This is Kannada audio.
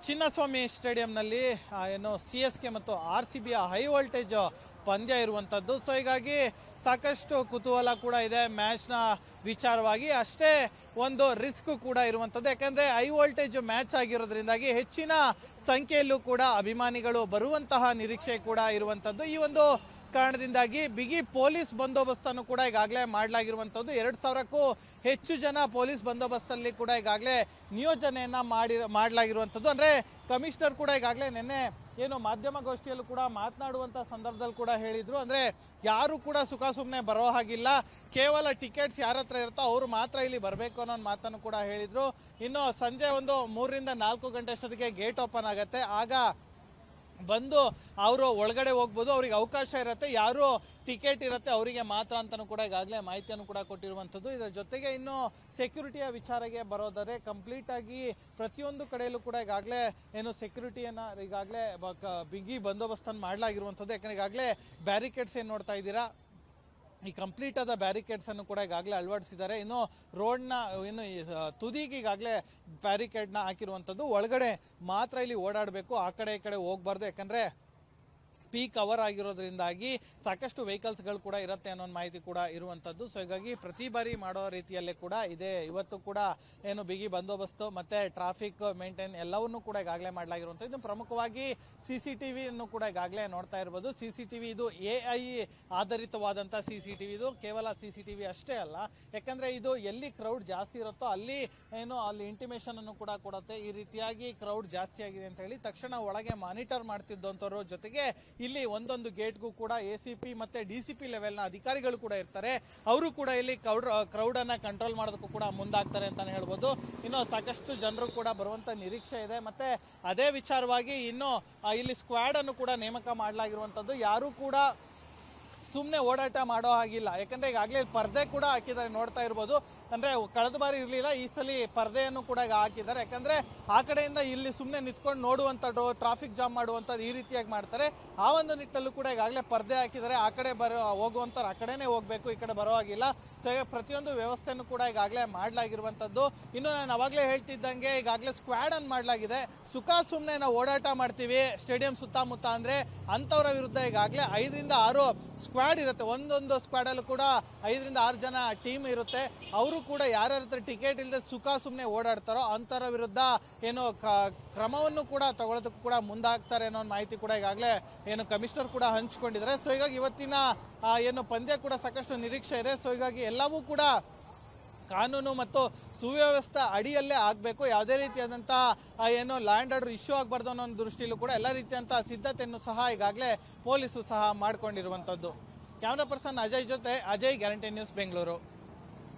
ಚಿನ್ನಸ್ವಾಮಿ ಸ್ಟೇಡಿಯಂನಲ್ಲಿ ಏನು CSK ಮತ್ತು RCBಯ ಹೈ ವೋಲ್ಟೇಜ್ ಪಂದ್ಯ ಇರುವಂಥದ್ದು. ಸೊ ಹೀಗಾಗಿ ಸಾಕಷ್ಟು ಕುತೂಹಲ ಕೂಡ ಇದೆ ಮ್ಯಾಚ್ನ ವಿಚಾರವಾಗಿ. ಅಷ್ಟೇ ಒಂದು ರಿಸ್ಕ್ ಕೂಡ ಇರುವಂಥದ್ದು. ಯಾಕಂದರೆ ಹೈ ವೋಲ್ಟೇಜ್ ಮ್ಯಾಚ್ ಆಗಿರೋದ್ರಿಂದಾಗಿ ಹೆಚ್ಚಿನ ಸಂಖ್ಯೆಯಲ್ಲೂ ಕೂಡ ಅಭಿಮಾನಿಗಳು ಬರುವಂತಹ ನಿರೀಕ್ಷೆ ಕೂಡ ಇರುವಂಥದ್ದು. ಈ ಒಂದು ಕಾರಣದಿಂದಾಗಿ ಬಿಗಿ ಪೊಲೀಸ್ ಬಂದೋಬಸ್ತನ್ನು ಕೂಡ ಈಗಾಗಲೇ ಮಾಡಲಾಗಿರುವಂಥದ್ದು. 2000ಕ್ಕೂ ಹೆಚ್ಚು ಜನ ಪೊಲೀಸ್ ಬಂದೋಬಸ್ತಲ್ಲಿ ಕೂಡ ಈಗಾಗಲೇ ನಿಯೋಜನೆಯನ್ನ ಮಾಡಲಾಗಿರುವಂಥದ್ದು. ಅಂದರೆ ಕಮಿಷನರ್ ಕೂಡ ಈಗಾಗಲೇ ನಿನ್ನೆ ಏನು ಮಾಧ್ಯಮಗೋಷ್ಠಿಯಲ್ಲೂ ಕೂಡ ಮಾತನಾಡುವಂಥ ಸಂದರ್ಭದಲ್ಲಿ ಕೂಡ ಹೇಳಿದ್ರು, ಅಂದರೆ ಯಾರು ಕೂಡ ಸುಖ ಸುಮ್ಮನೆ ಬರೋ ಹಾಗಿಲ್ಲ, ಕೇವಲ ಟಿಕೆಟ್ಸ್ ಯಾರ ಹತ್ರ ಇರುತ್ತೋ ಅವರು ಮಾತ್ರ ಇಲ್ಲಿ ಬರಬೇಕು ಅನ್ನೋ ಒಂದು ಮಾತನ್ನು ಕೂಡ ಹೇಳಿದ್ರು. ಇನ್ನು ಸಂಜೆ ಒಂದು 3 ರಿಂದ 4 ಗಂಟೆ ಅಷ್ಟೊತ್ತಿಗೆ ಗೇಟ್ ಓಪನ್ ಆಗುತ್ತೆ. ಆಗ ಬಂದು ಅವರು ಒಳಗಡೆ ಹೋಗ್ಬೋದು, ಅವ್ರಿಗೆ ಅವಕಾಶ ಇರುತ್ತೆ, ಯಾರು ಟಿಕೆಟ್ ಇರುತ್ತೆ ಅವರಿಗೆ ಮಾತ್ರ ಅಂತಲೂ ಕೂಡ ಈಗಾಗಲೇ ಮಾಹಿತಿಯನ್ನು ಕೂಡ ಕೊಟ್ಟಿರುವಂಥದ್ದು. ಇದರ ಜೊತೆಗೆ ಇನ್ನು ಸೆಕ್ಯೂರಿಟಿಯ ವಿಚಾರಕ್ಕೆ ಬರೋದಾದ್ರೆ ಕಂಪ್ಲೀಟ್ ಆಗಿ ಪ್ರತಿಯೊಂದು ಕಡೆಯಲ್ಲೂ ಕೂಡ ಈಗಾಗಲೇ ಏನು ಸೆಕ್ಯೂರಿಟಿಯನ್ನು ಈಗಾಗಲೇ ಬಿಗಿ ಬಂದೋಬಸ್ತನ್ನು ಮಾಡಲಾಗಿರುವಂಥದ್ದು. ಯಾಕಂದರೆ ಈಗಾಗಲೇ ಬ್ಯಾರಿಕೇಡ್ಸ್ ಏನು ನೋಡ್ತಾ ಇದ್ದೀರಾ, ಈ ಕಂಪ್ಲೀಟ್ ಆದ ಬ್ಯಾರಿಕೇಡ್ಸ್ ಅನ್ನು ಕೂಡ ಈಗಾಗಲೇ ಅಳವಡಿಸಿದ್ದಾರೆ. ಇನ್ನು ರೋಡ್ನ ಇನ್ನು ತುದಿಗೆ ಈಗಾಗಲೇ ಬ್ಯಾರಿಕೇಡ್ನ ಹಾಕಿರುವಂಥದ್ದು. ಒಳಗಡೆ ಮಾತ್ರ ಇಲ್ಲಿ ಓಡಾಡಬೇಕು, ಆ ಕಡೆ ಈ ಕಡೆ ಹೋಗ್ಬಾರ್ದು. ಯಾಕಂದರೆ ಪೀಕ್ ಅವರ್ ಆಗಿರೋದ್ರಿಂದಾಗಿ ಸಾಕಷ್ಟು ವೆಹಿಕಲ್ಸ್ಗಳು ಕೂಡ ಇರುತ್ತೆ ಅನ್ನೋ ಮಾಹಿತಿ ಕೂಡ ಇರುವಂಥದ್ದು. ಸೊ ಹೀಗಾಗಿ ಪ್ರತಿ ಬಾರಿ ಮಾಡೋ ರೀತಿಯಲ್ಲೇ ಕೂಡ ಇದೆ. ಇವತ್ತು ಕೂಡ ಏನು ಬಿಗಿ ಬಂದೋಬಸ್ತು ಮತ್ತು ಟ್ರಾಫಿಕ್ ಮೇಂಟೈನ್ ಎಲ್ಲವನ್ನೂ ಕೂಡ ಈಗಾಗಲೇ ಮಾಡಲಾಗಿರುವಂಥದ್ದು. ಇದು ಪ್ರಮುಖವಾಗಿ CCTVಯನ್ನು ಕೂಡ ಈಗಾಗಲೇ ನೋಡ್ತಾ ಇರ್ಬೋದು. CCTV ಇದು AI ಆಧಾರಿತವಾದಂಥ CCTV. ಇದು ಕೇವಲ CCTV ಅಷ್ಟೇ ಅಲ್ಲ, ಯಾಕಂದರೆ ಇದು ಎಲ್ಲಿ ಕ್ರೌಡ್ ಜಾಸ್ತಿ ಇರುತ್ತೋ ಅಲ್ಲಿ ಅಲ್ಲಿ ಇಂಟಿಮೇಷನ್ ಅನ್ನು ಕೂಡ ಕೊಡುತ್ತೆ. ಈ ರೀತಿಯಾಗಿ ಕ್ರೌಡ್ ಜಾಸ್ತಿ ಆಗಿದೆ ಅಂತ ಹೇಳಿ ತಕ್ಷಣ ಒಳಗೆ ಮಾನಿಟರ್ ಮಾಡ್ತಿದ್ದಂಥವ್ರ ಜೊತೆಗೆ ಇಲ್ಲಿ ಒಂದೊಂದು ಗೇಟ್ಗೂ ಕೂಡ ACP ಮತ್ತೆ DCP ಲೆವೆಲ್ನ ಅಧಿಕಾರಿಗಳು ಕೂಡ ಇರ್ತಾರೆ. ಅವರು ಕೂಡ ಇಲ್ಲಿ ಕ್ರೌಡ್ ಅನ್ನ ಕಂಟ್ರೋಲ್ ಮಾಡೋದಕ್ಕೂ ಕೂಡ ಮುಂದಾಗ್ತಾರೆ ಅಂತಾನೆ ಹೇಳ್ಬೋದು. ಇನ್ನು ಸಾಕಷ್ಟು ಜನರು ಕೂಡ ಬರುವಂತ ನಿರೀಕ್ಷೆ ಇದೆ. ಮತ್ತೆ ಅದೇ ವಿಚಾರವಾಗಿ ಇನ್ನು ಇಲ್ಲಿ ಸ್ಕ್ವಾಡ್ ಅನ್ನು ಕೂಡ ನೇಮಕ ಮಾಡಲಾಗಿರುವಂತದ್ದು. ಯಾರು ಕೂಡ ಸುಮ್ಮನೆ ಓಡಾಟ ಮಾಡೋ ಹಾಗಿಲ್ಲ. ಯಾಕಂದ್ರೆ ಈಗಾಗಲೇ ಪರ್ದೆ ಕೂಡ ಹಾಕಿದ್ದಾರೆ, ನೋಡ್ತಾ ಇರ್ಬೋದು. ಅಂದ್ರೆ ಕಳೆದ ಬಾರಿ ಇರಲಿಲ್ಲ, ಈ ಸಲ ಪರ್ದೆಯನ್ನು ಕೂಡ ಹಾಕಿದ್ದಾರೆ. ಯಾಕಂದ್ರೆ ಆ ಕಡೆಯಿಂದ ಇಲ್ಲಿ ಸುಮ್ಮನೆ ನಿಂತ್ಕೊಂಡು ನೋಡುವಂಥದ್ದು, ಟ್ರಾಫಿಕ್ ಜಾಮ್ ಮಾಡುವಂಥದ್ದು ಈ ರೀತಿಯಾಗಿ ಮಾಡ್ತಾರೆ. ಆ ಒಂದು ನಿಟ್ಟಲ್ಲೂ ಕೂಡ ಈಗಾಗಲೇ ಪರ್ದೆ ಹಾಕಿದ್ದಾರೆ. ಆ ಕಡೆ ಹೋಗುವಂಥವ್ರು ಆ ಕಡೆನೇ ಹೋಗ್ಬೇಕು, ಈ ಕಡೆ ಬರೋ ಹಾಗಿಲ್ಲ. ಸೊ ಈಗ ಪ್ರತಿಯೊಂದು ವ್ಯವಸ್ಥೆಯನ್ನು ಕೂಡ ಈಗಾಗಲೇ ಮಾಡಲಾಗಿರುವಂಥದ್ದು. ಇನ್ನು ನಾನು ಅವಾಗಲೇ ಹೇಳ್ತಿದ್ದಂಗೆ ಈಗಾಗಲೇ ಸ್ಕ್ವಾಡ್ ಅನ್ನು ಮಾಡಲಾಗಿದೆ. ಸುಖ ಸುಮ್ಮನೆ ನಾವು ಓಡಾಟ ಮಾಡ್ತೀವಿ ಸ್ಟೇಡಿಯಂ ಸುತ್ತಮುತ್ತ ಅಂದರೆ ಅಂಥವರ ವಿರುದ್ಧ ಈಗಾಗಲೇ 5 ರಿಂದ 6 ಸ್ಕ್ವಾಡ್ ಇರುತ್ತೆ. ಒಂದೊಂದು ಸ್ಕ್ವಾಡಲ್ಲೂ ಕೂಡ 5 ರಿಂದ 6 ಜನ ಟೀಮ್ ಇರುತ್ತೆ. ಅವರು ಕೂಡ ಯಾರ್ಯಾರ ಹತ್ರ ಟಿಕೆಟ್ ಇಲ್ಲದೆ ಸುಖ ಸುಮ್ಮನೆ ಓಡಾಡ್ತಾರೋ ಅಂಥವ್ರ ವಿರುದ್ಧ ಏನು ಕ್ರಮವನ್ನು ಕೂಡ ತಗೊಳ್ಳೋದಕ್ಕೂ ಕೂಡ ಮುಂದಾಗ್ತಾರೆ ಅನ್ನೋ ಮಾಹಿತಿ ಕೂಡ ಈಗಾಗಲೇ ಏನು ಕಮಿಷನರ್ ಕೂಡ ಹಂಚಿಕೊಂಡಿದ್ದಾರೆ. ಸೊ ಹೀಗಾಗಿ ಇವತ್ತಿನ ಏನು ಪಂದ್ಯ ಕೂಡ ಸಾಕಷ್ಟು ನಿರೀಕ್ಷೆ ಇದೆ. ಸೊ ಹೀಗಾಗಿ ಎಲ್ಲವೂ ಕೂಡ ಕಾನೂನು ಮತ್ತು ಸುವ್ಯವಸ್ಥೆ ಅಡಿಯಲ್ಲೇ ಆಗಬೇಕು. ಯಾವುದೇ ರೀತಿಯಾದಂತಹ ಏನು ಲ್ಯಾಂಡ್ ಆರ್ಡರ್ ಇಶ್ಯೂ ಆಗಬಾರ್ದು ಅನ್ನೋ ಒಂದು ದೃಷ್ಟಿಯಲ್ಲೂ ಕೂಡ ಎಲ್ಲ ರೀತಿಯಂತಹ ಸಿದ್ಧತೆಯನ್ನು ಸಹ ಈಗಾಗಲೇ ಪೊಲೀಸರು ಸಹ ಮಾಡಿಕೊಂಡಿರುವಂಥದ್ದು. ಕ್ಯಾಮ್ರಾ ಪರ್ಸನ್ ಅಜಯ್ ಜೊತೆ ಅಜಯ್, ಗ್ಯಾರಂಟಿ ನ್ಯೂಸ್, ಬೆಂಗಳೂರು.